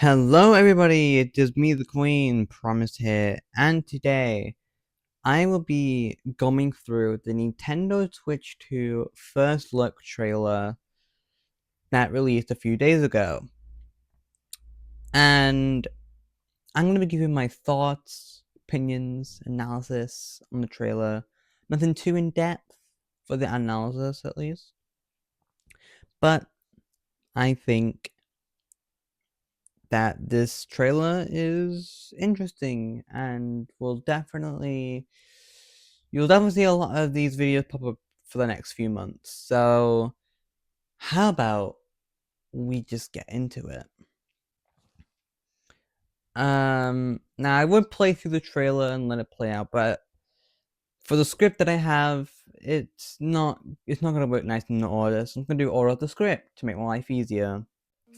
Hello everybody, it is me the Queen, Promise here, and today I will be going through the Nintendo Switch 2 first look trailer that released a few days ago. And I'm going to be giving my thoughts, opinions, analysis on the trailer. Nothing too in-depth for the analysis at least. But I think that this trailer is interesting and will definitely you'll definitely see a lot of these videos pop up for the next few months. So how about we just get into it? Now I would play through the trailer and let it play out, but for the script that I have, it's not gonna work nice in the order, so I'm gonna do order of the script to make my life easier.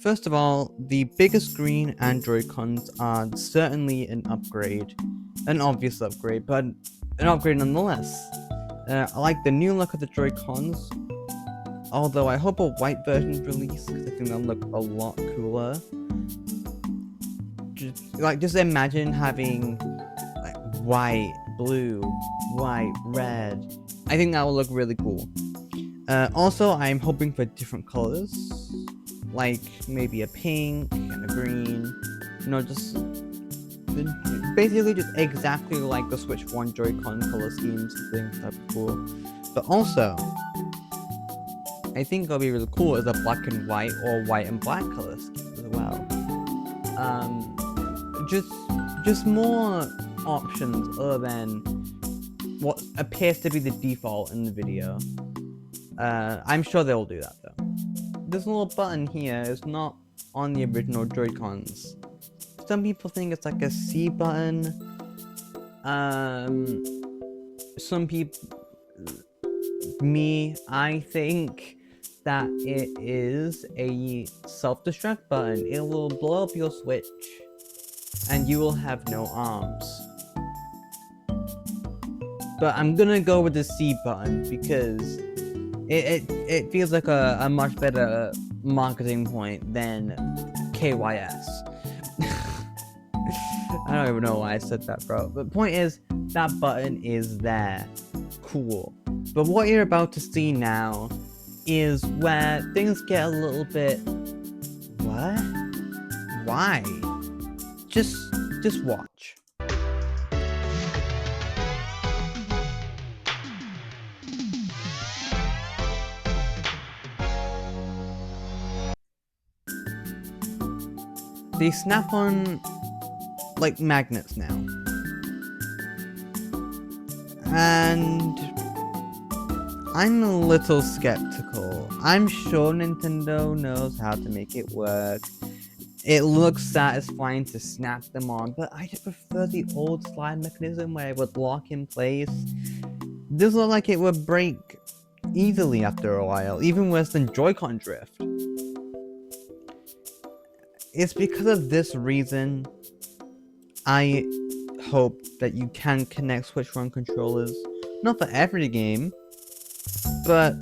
First of all, the bigger screen and Joy-Cons are certainly an upgrade. An obvious upgrade, but an upgrade nonetheless. I like the new look of the Joy-Cons, although I hope a white version is released because I think they'll look a lot cooler. Just imagine having like white, blue, white, red. I think that will look really cool. Also, I'm hoping for different colors, like maybe a pink and a green. Just basically just exactly like the Switch 1 Joy-Con color schemes. I think that'd be cool. But also, I think it'll be really cool as a black and white or white and black color scheme as well. Just more options other than what appears to be the default in the video. I'm sure they'll do that though. This little button here is not on the original Joy-Cons. Some people think it's like a C button. Some people, I think that it is a self-destruct button. It will blow up your Switch and you will have no arms. But I'm gonna go with the C button because it feels like a much better marketing point than KYS. I don't even know why I said that, bro. But the point is, that button is there. Cool. But what you're about to see now is where things get a little bit... What? Why? Just watch. They snap on like magnets now. And I'm a little skeptical. I'm sure Nintendo knows how to make it work. It looks satisfying to snap them on, but I just prefer the old slide mechanism where it would lock in place. This looks like it would break easily after a while, even worse than Joy-Con drift. It's because of this reason I hope that you can connect Switch 1 controllers. Not for every game, but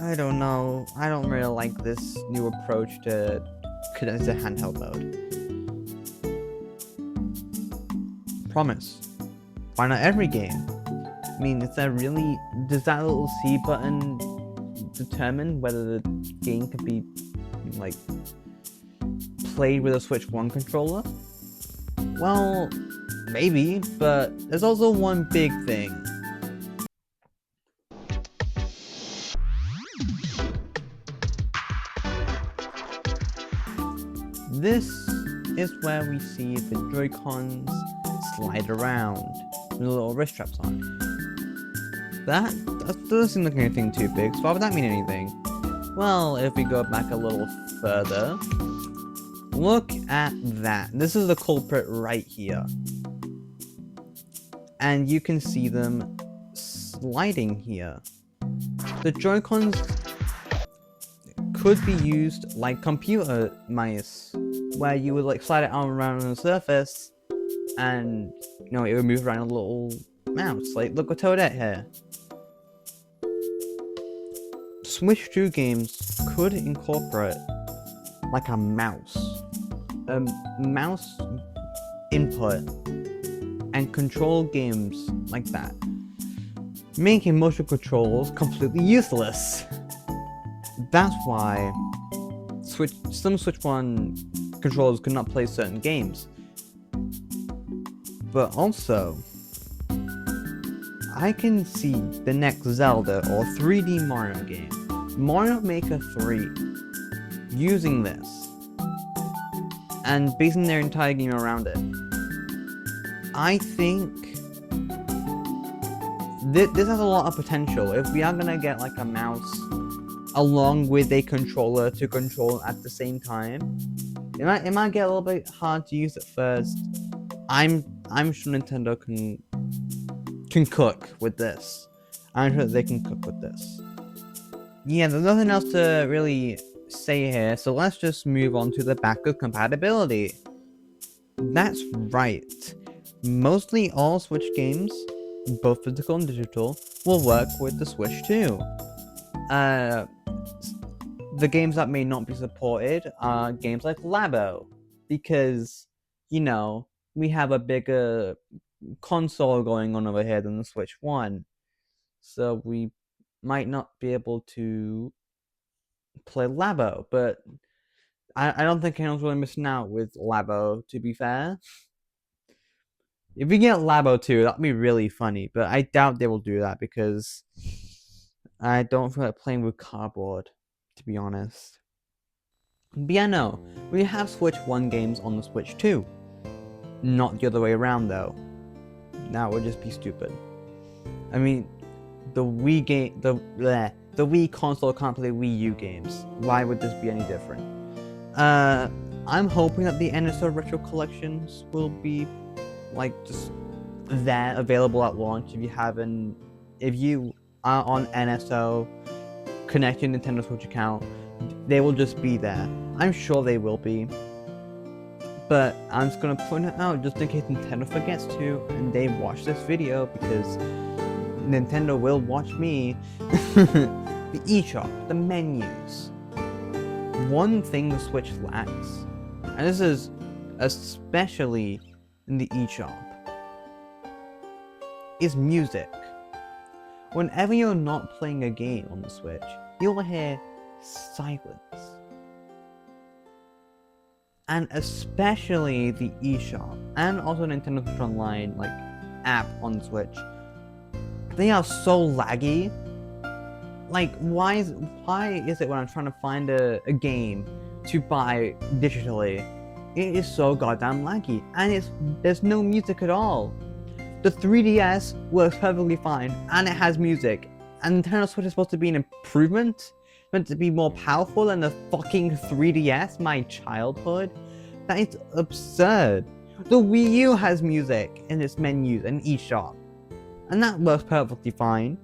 I don't know. I don't really like this new approach to connect to handheld mode. Promise. Why not every game? I mean, does that little C button determine whether the game can be like played with a Switch 1 controller? Well, maybe, but there's also one big thing. This is where we see the Joy-Cons slide around with little wrist straps on. That doesn't seem like anything too big, so why would that mean anything? Well, if we go back a little further, look at that. This is the culprit right here. And you can see them sliding here. The Joy-Cons could be used like computer mice, where you would like slide it arm around on the surface and it would move around a little mouse. Like, look at Toadette here. Switch 2 games could incorporate like a mouse. mouse input and control games like that, making motion controls completely useless. That's why some Switch 1 controllers could not play certain games. But also, I can see the next Zelda or 3D Mario game, Mario Maker 3, using this and basing their entire game around it. I think this has a lot of potential. If we are gonna get like a mouse along with a controller to control at the same time, it might get a little bit hard to use at first. I'm sure Nintendo can cook with this. I'm sure they can cook with this. Yeah, there's nothing else to really say here, so let's just move on to the backward compatibility. That's right. Mostly all Switch games, both physical and digital, will work with the Switch 2. The games that may not be supported are games like Labo, because, you know, we have a bigger console going on over here than the Switch 1, so we might not be able to play Labo, but I don't think anyone's really missing out with Labo, to be fair. If we get Labo 2, that'd be really funny, but I doubt they will do that because I don't feel like playing with cardboard, to be honest. But yeah, no, we have Switch 1 games on the Switch 2. Not the other way around, though. That would just be stupid. I mean, the Wii console can't play Wii U games. Why would this be any different? I'm hoping that the NSO Retro Collections will be like just there, available at launch. If you are on NSO, connect your Nintendo Switch account, they will just be there. I'm sure they will be. But I'm just gonna point it out just in case Nintendo forgets to, and they watch this video, because Nintendo will watch me. The eShop, the menus. One thing the Switch lacks, and this is especially in the eShop, is music. Whenever you're not playing a game on the Switch, you'll hear silence. And especially the eShop, and also Nintendo Switch Online app on the Switch, they are so laggy. Like, why is it when I'm trying to find a game to buy digitally, it is so goddamn laggy, and there's no music at all. The 3DS works perfectly fine, and it has music, and Nintendo Switch is supposed to be an improvement, meant to be more powerful than the fucking 3DS, my childhood. That is absurd. The Wii U has music in its menus and eShop, and that works perfectly fine.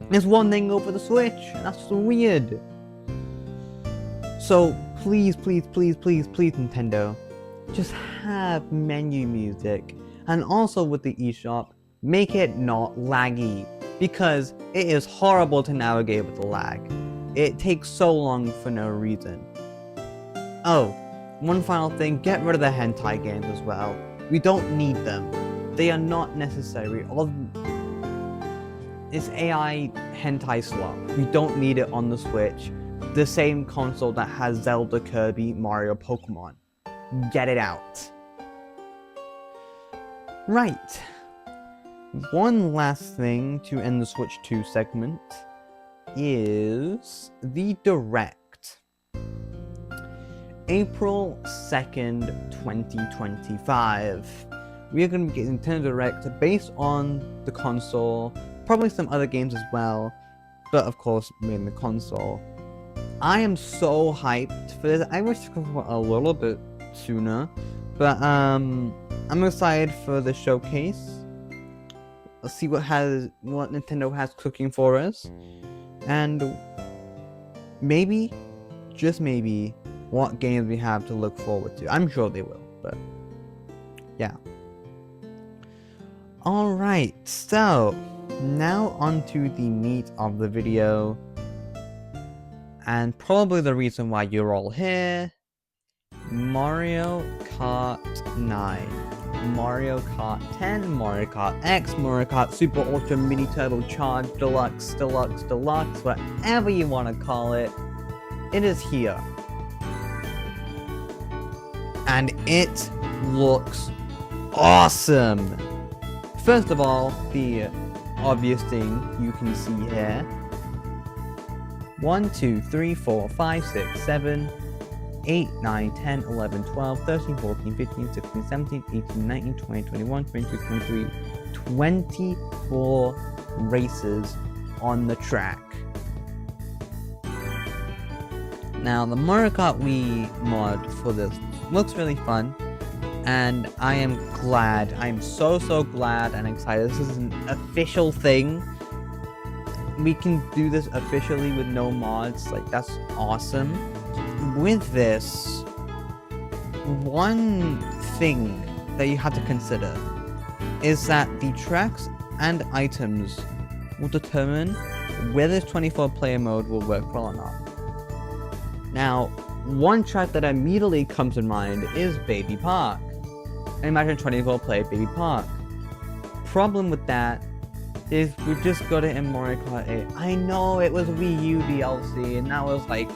There's one thing over the Switch, and that's so weird. So please, please, please, please, please, Nintendo, just have menu music, and also with the eShop, make it not laggy, because it is horrible to navigate with the lag. It takes so long for no reason. Oh, one final thing, get rid of the hentai games as well. We don't need them. They are not necessary. It's AI hentai slop. We don't need it on the Switch. The same console that has Zelda, Kirby, Mario, Pokemon. Get it out. Right. One last thing to end the Switch 2 segment is the Direct. April 2nd, 2025. We are going to be getting Nintendo Direct based on the console, probably some other games as well, but of course mainly the console. I am so hyped for this. I wish it could come a little bit sooner, but I'm excited for the showcase. Let's see what Nintendo has cooking for us, and maybe, just maybe, what games we have to look forward to. I'm sure they will, but yeah. Alright, so now onto the meat of the video, and probably the reason why you're all here, Mario Kart 9, Mario Kart 10, Mario Kart X, Mario Kart Super Ultra Mini Turbo Charged Deluxe, whatever you want to call it, it is here. And it looks awesome! First of all, the obvious thing you can see here. 1, 2, 3, 4, 5, 6, 7, 8, 9, 10, 11, 12, 13, 14, 15, 16, 17, 18, 19, 20, 21, 22, 23, 24 races on the track. Now, the Mario Kart Wii mod for this looks really fun, and I am glad, I'm so glad and excited. This is an official thing. We can do this officially with no mods, like that's awesome. With this, one thing that you have to consider is that the tracks and items will determine whether this 24-player mode will work well or not. Now, one track that immediately comes to mind is Baby Park. Imagine 24-player Baby Park. Problem with that is we just got it in Mario Kart 8. I know it was Wii U DLC, and that was like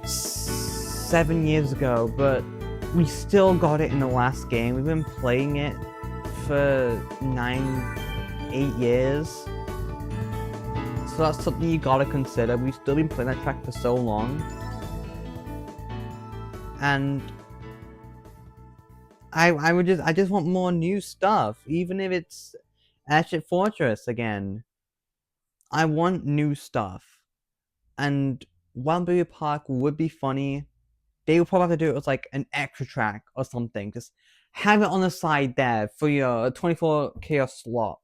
7 years ago, but we still got it in the last game. We've been playing it for 8 years. So that's something you gotta consider. We've still been playing that track for so long. And I just want more new stuff. Even if it's Airship Fortress again. I want new stuff. And while Baby Park would be funny, they would probably have to do it as like an extra track or something. Just have it on the side there for your 24 Chaos slot.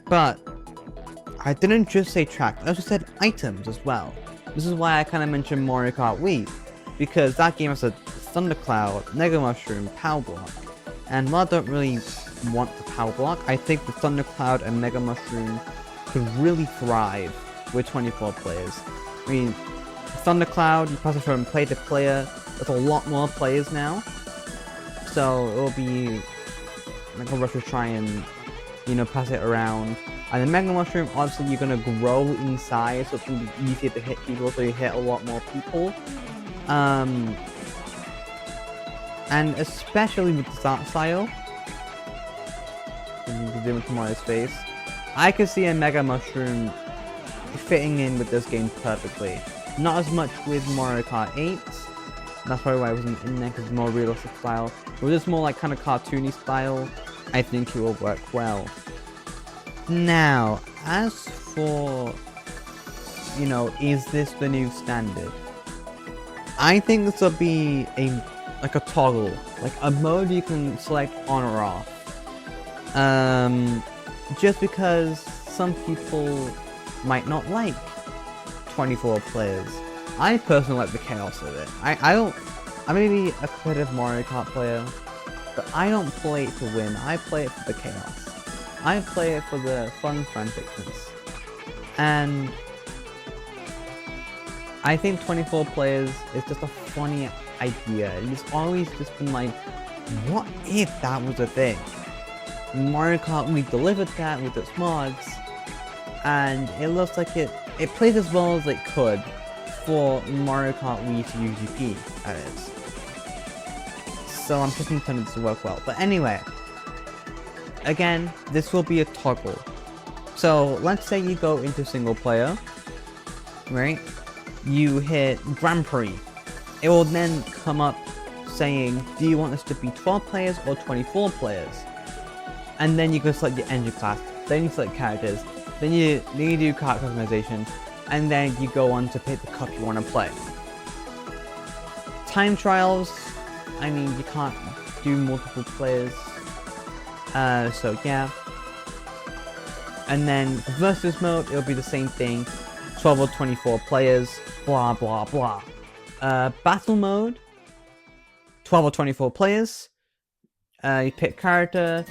But I didn't just say track, I also said items as well. This is why I kind of mentioned Mario Kart Wii, because that game has a Thundercloud, Mega Mushroom, Power Block. And while I don't really want the Power Block, I think the Thundercloud and Mega Mushroom could really thrive with 24 players. I mean, Thundercloud, you pass it from player to player, there's a lot more players now. So it'll be like a rush to try and, you know, pass it around. And the Mega Mushroom, obviously you're gonna grow in size, so it's gonna be easier to hit people, so you hit a lot more people. And especially with the start style, you can zoom into Mario's face, I could see a Mega Mushroom fitting in with this game perfectly. Not as much with Mario Kart 8, that's probably why I wasn't in there, because it's more realistic style. But with this more like kind of cartoony style, I think it will work well. Now, as for, you know, is this the new standard? I think this will be like a toggle, like a mode you can select on or off. Just because some people might not like 24 players. I personally like the chaos of it. I may be a competitive Mario Kart player, but I don't play it to win. I play it for the chaos. I play it for the fun franticness. And I think 24 players is just a funny idea. It's always just been like, what if that was a thing? Mario Kart, we delivered that with its mods, and it looks like it plays as well as it could for Mario Kart Wii to UGP, that is. So I'm just intending this to work well. But anyway, again, this will be a toggle. So let's say you go into single player, right? You hit Grand Prix. It will then come up saying, do you want this to be 12 players or 24 players? And then you can select your engine class, then you select characters, then you do kart customization, and then you go on to pick the cup you want to play. Time trials, I mean, you can't do multiple players, so yeah. And then versus mode, it'll be the same thing, 12 or 24 players, blah blah blah. Battle mode, 12 or 24 players, you pick character,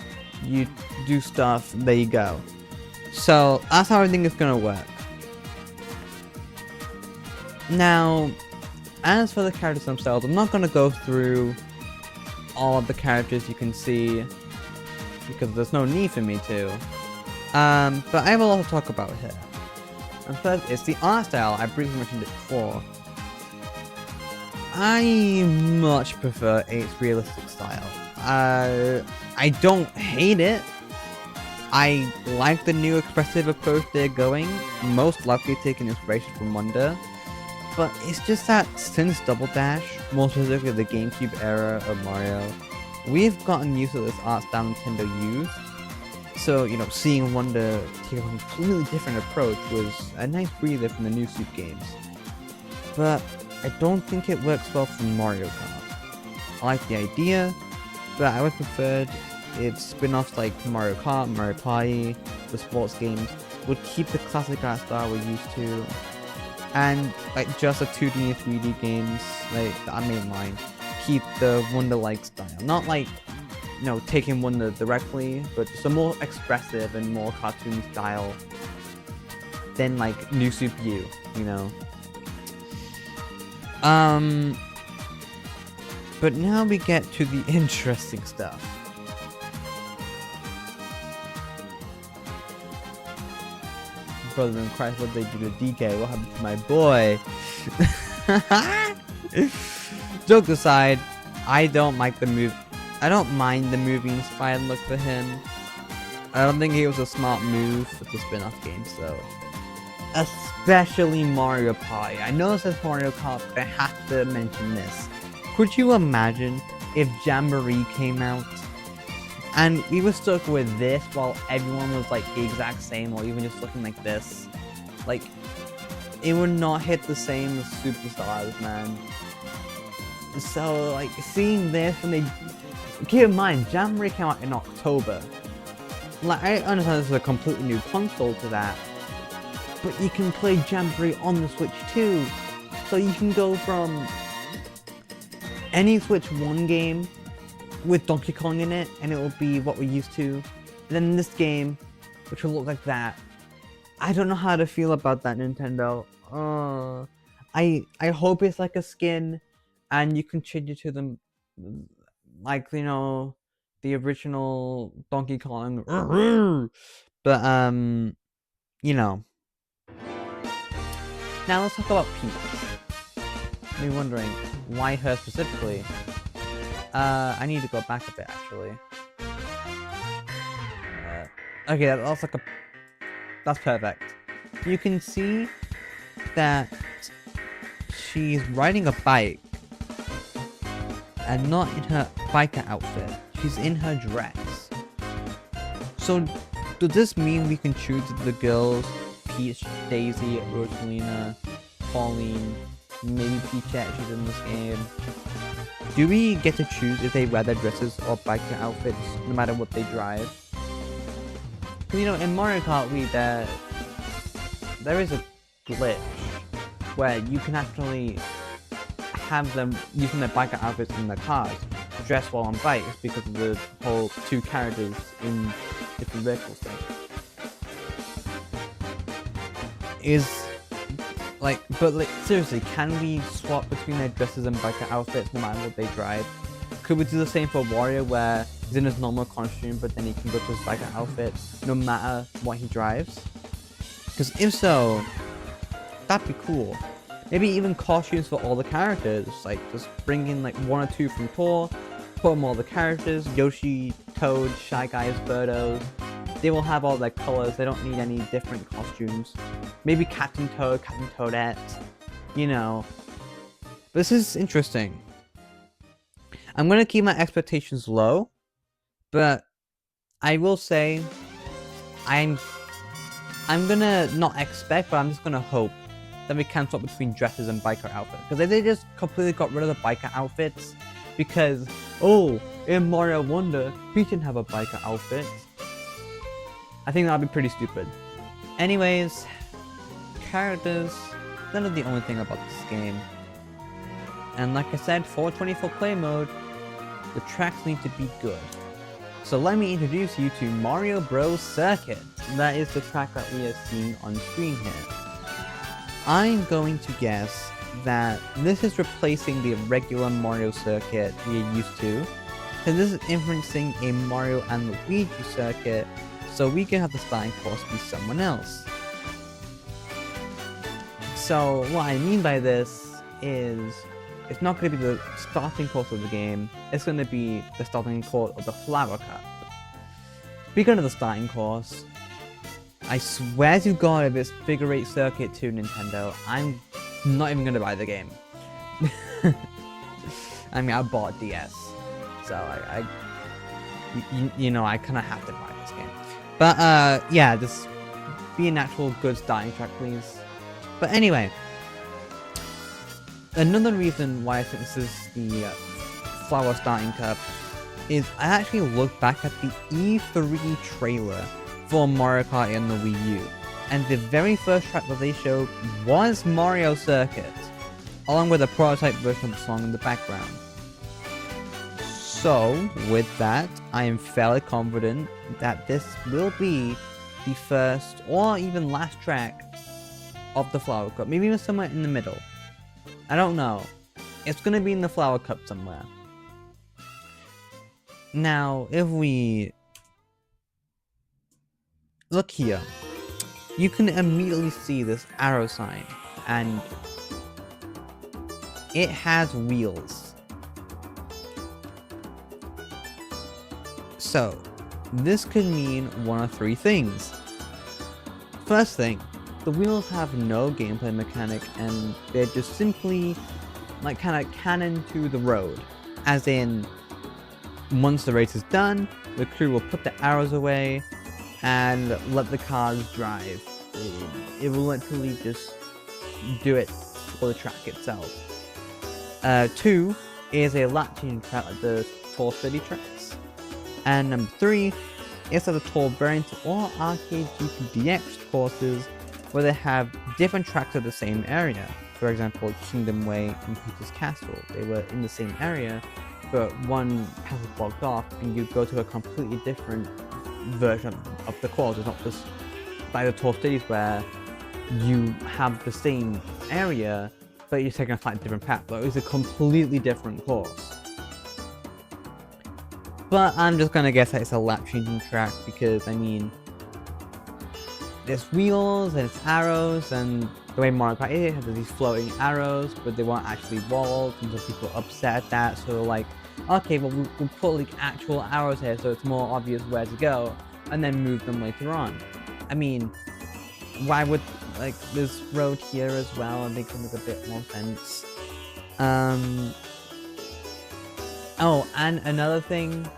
you do stuff, there you go. So that's how everything is gonna work. Now, as for the characters themselves, I'm not going to go through all of the characters you can see, because there's no need for me to. But I will also talk about here. And first, it's the art style. I briefly mentioned it before. I much prefer its realistic style. I don't hate it. I like the new expressive approach they're going, most likely taking inspiration from Wonder. But it's just that since Double Dash, more specifically the GameCube era of Mario, we've gotten used to this art style Nintendo used. So, you know, seeing Wonder take a completely different approach was a nice breather from the new Super games. But I don't think it works well for Mario Kart. I like the idea, but I would preferred if spin-offs like Mario Kart, Mario Party, the sports games would keep the classic art style we're used to, and like just the 2D and 3D games, like the anime line, keep the Wonder-like style. Not like, you know, taking Wonder directly, but just a more expressive and more cartoony style than like New Super U, you know. But now we get to the interesting stuff. Brother in Christ, what did they do to DK? What happened to my boy? Joke aside, I don't mind the movie inspired look for him. I don't think it was a smart move for the spin-off games though. Especially Mario Party. I know it says Mario Kart, but I have to mention this. Could you imagine if Jamboree came out and we were stuck with this while everyone was like the exact same, or even just looking like this? Like, it would not hit the same as Superstars, man. So, like, seeing this when they... Keep in mind, Jamboree came out in October. Like, I understand this is a completely new console to that, but you can play Jamboree on the Switch too. So you can go from any Switch 1 game with Donkey Kong in it, and it will be what we're used to. And then this game, which will look like that. I don't know how to feel about that, Nintendo. I hope it's like a skin, and you can change it to them, like, you know, the original Donkey Kong. But you know. Now let's talk about Peach. You're wondering why her specifically. I need to go back a bit actually. Okay, that's perfect. You can see that she's riding a bike and not in her biker outfit. She's in her dress. So does this mean we can choose the girls? Peach, Daisy, Rosalina, Pauline, maybe Peachette, she's in this game. Do we get to choose if they wear their dresses or biker outfits, no matter what they drive? Because, you know, in Mario Kart there is a glitch where you can actually have them using their biker outfits in their cars, dressed while on bikes, because of the whole two characters in different vehicles thing. But seriously, can we swap between their dresses and biker outfits no matter what they drive? Could we do the same for Wario, where he's in his normal costume, but then he can go to his biker outfit no matter what he drives? Because if so, that'd be cool. Maybe even costumes for all the characters, like just bring in like 1 or 2 from Tour, put them all the characters, Yoshi, Toad, Shy Guys, Birdos. They will have all their colors, they don't need any different costumes. Maybe Captain Toad, Captain Toadette, you know. This is interesting. I'm gonna keep my expectations low, but I will say I'm gonna not expect, but I'm just gonna hope that we can swap between dresses and biker outfits. Because if they just completely got rid of the biker outfits, because, oh, in Mario Wonder, Peach didn't have a biker outfit, I think that'd be pretty stupid. Anyways, characters, that is the only thing about this game. And like I said, for 24 play mode, the tracks need to be good. So let me introduce you to Mario Bros. Circuit. That is the track that we are seeing on screen here. I'm going to guess that this is replacing the regular Mario circuit we're used to, and this is influencing a Mario and Luigi circuit, so we can have the starting course be someone else. So what I mean by this is, it's not going to be the starting course of the game, it's going to be the starting course of the Flower Cup. Speaking of the starting course, I swear to God, if it's Figure 8 Circuit to Nintendo, I'm not even going to buy the game. I mean, I bought DS, so I kind of have to buy this game. But yeah, just be an actual good starting track, please. But anyway, another reason why I think this is the Flower Starting Cup is I actually looked back at the E3 trailer for Mario Kart and the Wii U, and the very first track that they showed was Mario Circuit, along with a prototype version of the song in the background. So, with that, I am fairly confident that this will be the first or even last track of the Flower Cup, maybe even somewhere in the middle. I don't know. It's gonna be in the Flower Cup somewhere. Now, if we look here, you can immediately see this arrow sign, and it has wheels. So, this could mean one of three things. First thing, the wheels have no gameplay mechanic, and they're just simply like kind of cannon to the road. As in, once the race is done, the crew will put the arrows away and let the cars drive. It will literally just do it for the track itself. 2 is a lap changing track like the Tour City tracks. And number 3 is the Tour variant or Arcade GP courses, where they have different tracks of the same area. For example, Kingdom Way and Peter's Castle. They were in the same area, but one path was blocked off, and you go to a completely different version of the course. It's not just like the Tour Cities where you have the same area, but you're taking a slightly different path. But it's a completely different course. But I'm just gonna guess that it's a lap changing track because, I mean, there's wheels and it's arrows, and the way Mario Kart is, it has these floating arrows, but they weren't actually walls, and so people are upset at that, so they're like, okay, well we'll put like actual arrows here so it's more obvious where to go, and then move them later on. I mean, why would, like, this road here as well, and make them make a bit more sense. Oh, and another thing,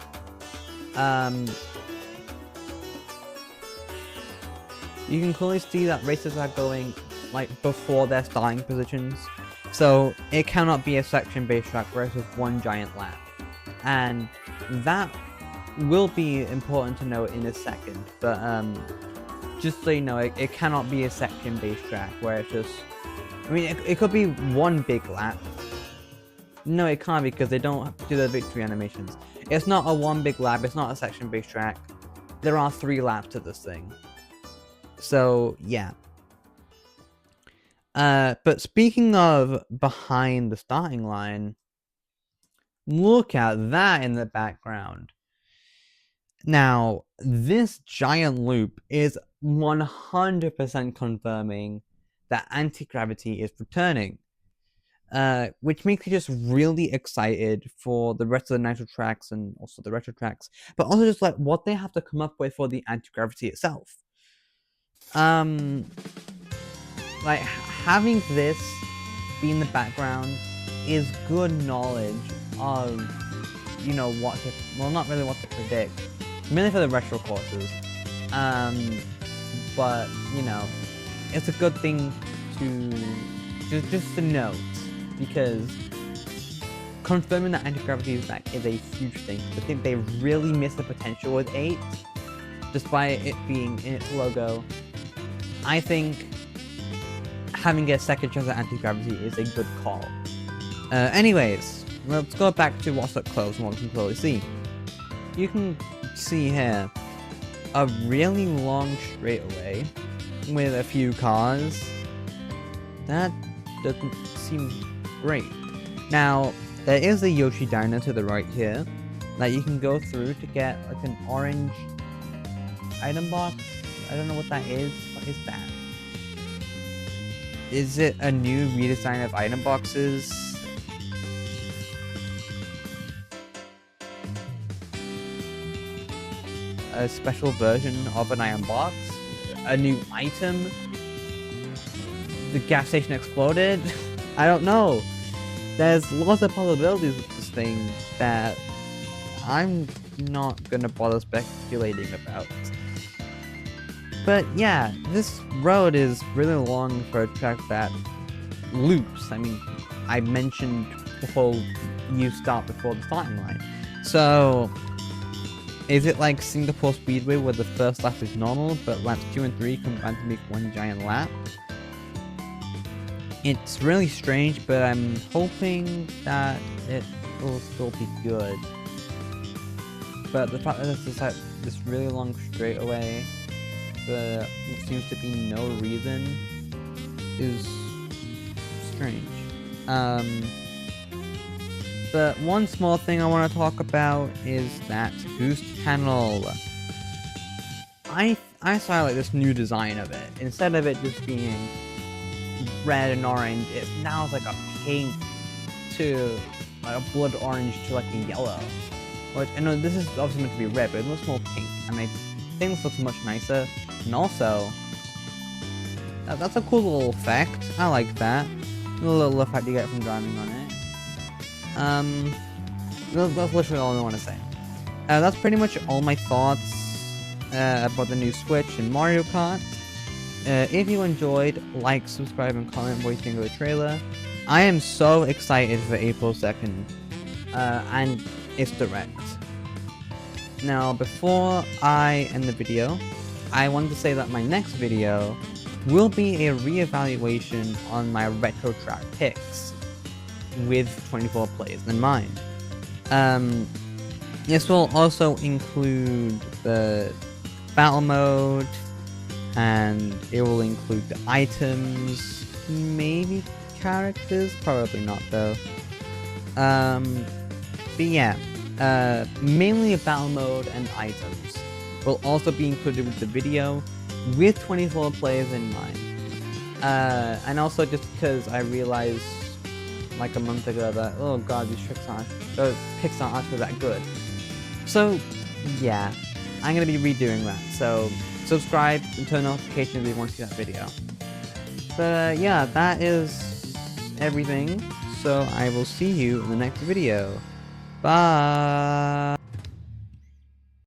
you can clearly see that races are going like before their starting positions, so it cannot be a section-based track where it's just one giant lap, and that will be important to note in a second. But just so you know, it cannot be a section-based track where it's just, I mean, it could be one big lap. No, it can't, because they don't do the victory animations. It's not a one big lap, it's not a section-based track. There are 3 laps to this thing. So, yeah. But speaking of behind the starting line, look at that in the background. Now, this giant loop is 100% confirming that anti-gravity is returning. Which makes me just really excited for the rest of the Nitro tracks and also the Retro tracks, but also just like what they have to come up with for the anti-gravity itself. Like, having this be in the background is good knowledge of, you know, what to, well, not really what to predict, mainly for the retro courses, but, you know, it's a good thing to just to note, because confirming that anti-gravity is back is a huge thing. I think they really missed the potential with 8, despite it being in its logo. I think having a second chance at anti-gravity is a good call. Anyways, let's go back to what's up close and what we can clearly see. You can see here a really long straightaway with a few cars. That doesn't seem great. Now, there is a Yoshi diner to the right here that you can go through to get like an orange item box. I don't know what that is. What is that? Is it a new redesign of item boxes? A special version of an item box? A new item? The gas station exploded? I don't know. There's lots of possibilities with this thing that I'm not gonna bother speculating about. But yeah, this road is really long for a track that loops. I mean, I mentioned before you start before the starting line. So, is it like Singapore Speedway where the first lap is normal, but laps 2 and 3 combine to make one giant lap? It's really strange, but I'm hoping that it will still be good. But the fact that it's just like this really long straightaway for what seems to be no reason is strange. But one small thing I want to talk about is that boost panel. I saw like this new design of it. Instead of it just being red and orange, it now is like a pink to like a blood orange to like a yellow. Which I know this is obviously meant to be red, but it looks more pink, and I think this looks much nicer. And also, that's a cool little effect. I like that. The little effect you get from driving on it. That's literally all I want to say. That's pretty much all my thoughts about the new Switch and Mario Kart. If you enjoyed, like, subscribe, and comment what you think of the trailer. I am so excited for April 2nd, and it's direct. Now, before I end the video, I wanted to say that my next video will be a re-evaluation on my retro track picks with 24 players in mind. This will also include the battle mode, and it will include the items, maybe characters, probably not though. But yeah, mainly a battle mode and items will also be included with the video with 24 players in mind. And also just because I realized like a month ago that, oh god, these picks aren't actually that good. So yeah, I'm gonna be redoing that. So subscribe and turn notifications if you want to see that video. But yeah, that is everything. So I will see you in the next video. Bye!